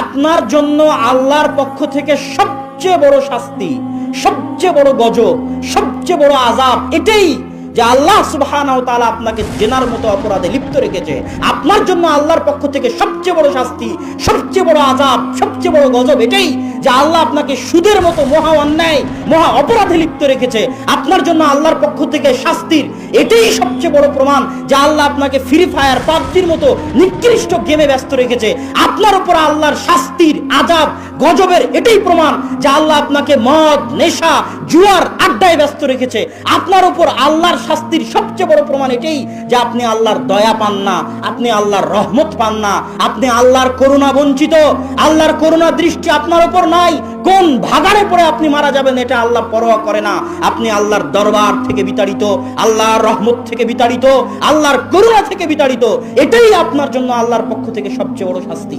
আপনার জন্য আল্লাহর পক্ষ থেকে সবচেয়ে বড় শাস্তি, সবচেয়ে বড় গজব, সবচেয়ে বড় আযাব এটাই যে আল্লাহ সুবহানাহু ওয়া তাআলা আপনাকে জেনার মতো অপরাধে লিপ্ত রেখেছে। আপনার জন্য আল্লাহর পক্ষ থেকে সবচেয়ে বড় শাস্তি, সবচেয়ে বড় আযাব, সবচেয়ে বড় গজব এটাই যে আল্লাহ আপনাকে সুদের মতো মহা অন্যায়, মহা অপরাধে লিপ্ত রেখেছে। আপনার জন্য আল্লাহর পক্ষ থেকে শাস্তির এটাই সবচেয়ে বড় প্রমাণ যে আল্লাহ আপনাকে ফ্রি ফায়ার, পাবজির মতো নিকৃষ্ট গেমে ব্যস্ত রেখেছে। আপনার উপর আল্লাহর শাস্তির, আযাব, গজবের এটাই প্রমাণ যে আল্লাহ আপনাকে মদ, নেশা, জুয়ার আড্ডায় ব্যস্ত রেখেছে। আপনার উপর আল্লাহর শাস্তির সবচেয়ে বড় প্রমাণ এটাই যে আপনি আল্লাহর দয়া পান না, আপনি আল্লাহর রহমত পান না, আপনি আল্লাহর করুণা বঞ্চিত। আল্লাহর করুণা দৃষ্টি আপনার উপর নাই। কোন ভাগাড়ে পড়ে আপনি মারা যাবেন এটা আল্লাহ পরোয়া করে না। আপনি আল্লাহর দরবার থেকে বিতাড়িত, আল্লাহর রহমত থেকে বিতাড়িত, আল্লাহর করুণা থেকে বিতাড়িত। এটাই আপনার জন্য আল্লাহর পক্ষ থেকে সবচেয়ে বড় শাস্তি।